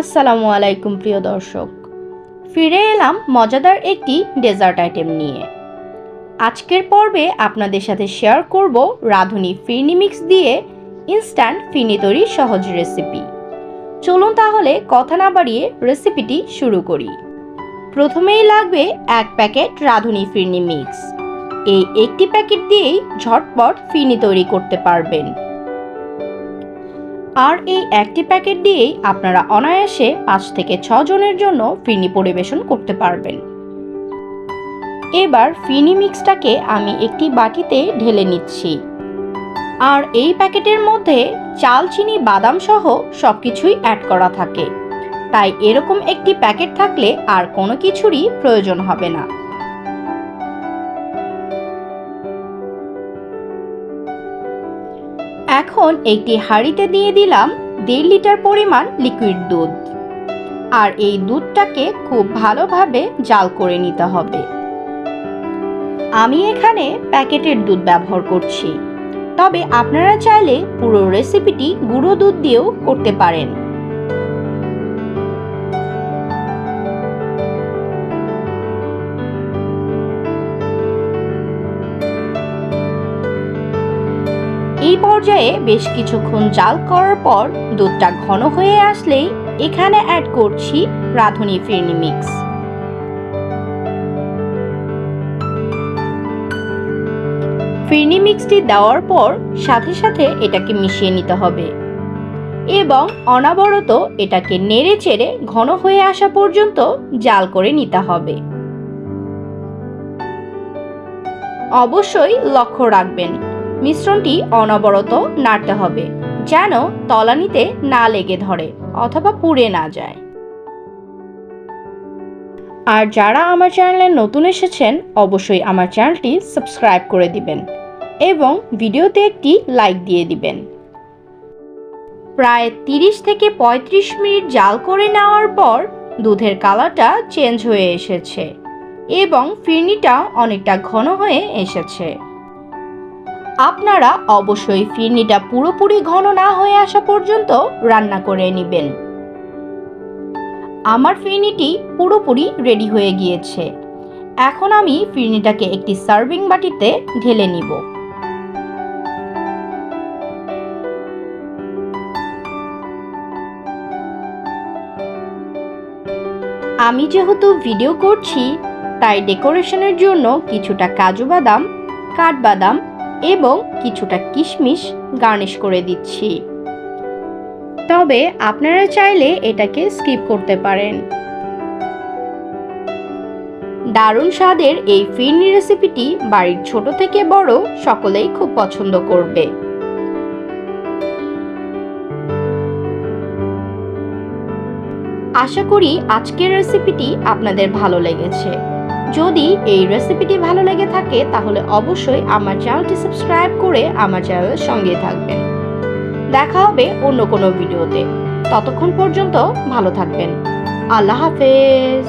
আসসালামু আলাইকুম প্রিয় দর্শক, ফিরে এলাম মজাদার একটি ডেজার্ট আইটেম নিয়ে। আজকের পর্বে আপনাদের সাথে শেয়ার করব রাঁধুনি ফিরনি মিক্স দিয়ে ইনস্ট্যান্ট ফিরনি তৈরির সহজ রেসিপি। চলুন তাহলে কথা না বাড়িয়ে রেসিপিটি শুরু করি। প্রথমেই লাগবে 1 প্যাকেট রাঁধুনি ফিরনি মিক্স। এই একটি প্যাকেট দিয়েই ঝটপট ফিরনি তৈরি করতে পারবেন। আর এই একটি প্যাকেট দিয়েই আপনারা অনায়াসে 5 থেকে 6 জনের জন্য ফিরনি পরিবেশন করতে পারবেন। এবার ফিরনি মিক্সটাকে আমি একটি বাটিতে ঢেলে নিচ্ছি। আর এই প্যাকেটের মধ্যে চাল, চিনি, বাদাম সহ সবকিছুই অ্যাড করা থাকে, তাই এরকম একটি প্যাকেট থাকলে আর কোনো কিছুরই প্রয়োজন হবে না। এখন একটি হাঁড়িতে দিয়ে দিলাম 1.5 লিটার পরিমাণ লিকুইড দুধ। আর এই দুধটাকে খুব ভালোভাবে জাল করে নিতে হবে। আমি এখানে প্যাকেটের দুধ ব্যবহার করছি, তবে আপনারা চাইলে পুরো রেসিপিটি গুঁড়ো দুধ দিয়েও করতে পারেন। এই পর্যায়ে বেশ কিছুক্ষণ জাল করার পর দুধটা ঘন হয়ে আসলেই এখানে অ্যাড করছি রাঁধুনি ফিরনি মিক্স। ফিরনি মিক্সটি দেওয়ার পর সাথে সাথে এটাকে মিশিয়ে নিতে হবে এবং অনবরত এটাকে নেড়ে চেড়ে ঘন হয়ে আসা পর্যন্ত জাল করে নিতে হবে। অবশ্যই লক্ষ্য রাখবেন, মিশ্রণটি অনবরত নাড়তে হবে যেন তলানিতে না লেগে ধরে অথবা পুড়ে না যায়। আর যারা আমার চ্যানেলে নতুন এসেছেন অবশ্যই আমার চ্যানেলটি সাবস্ক্রাইব করে দিবেন এবং ভিডিওতে একটি লাইক দিয়ে দিবেন। প্রায় 30 থেকে 35 মিনিট জাল করে নেওয়ার পর দুধের কালারটা চেঞ্জ হয়ে এসেছে এবং ফিরনিটা অনেকটা ঘন হয়ে এসেছে। আপনারা অবশ্যই ফিরনিটা পুরোপুরি ঘন না হয়ে আসা পর্যন্ত রান্না করে নেবেন। আমার ফিরনিটি পুরোপুরি রেডি হয়ে গিয়েছে। এখন আমি ফিরনিটাকে একটি সার্ভিং বাটিতে ঢেলে নিব। আমি যেহেতু ভিডিও করছি তাই ডেকোরেশনের জন্য কিছুটা কাজু বাদাম, কাঠবাদাম এবং কিছুটা কিশমিশ গার্নিশ করে দিচ্ছি। তবে আপনারা চাইলে এটাকে স্কিপ করতে পারেন। দারুণ স্বাদের এই ফিরনি রেসিপিটি বাড়ির ছোট থেকে বড় সকলেই খুব পছন্দ করবে। আশা করি আজকের রেসিপিটি আপনাদের ভালো লেগেছে। যদি এই রেসিপিটি ভালো লেগে থাকে তাহলে অবশ্যই আমার চ্যানেলটি সাবস্ক্রাইব করে আমার চ্যানেলের সঙ্গে থাকবেন। দেখা হবে অন্য কোনো ভিডিওতে। ততক্ষণ পর্যন্ত ভালো থাকবেন। আল্লাহ হাফেজ।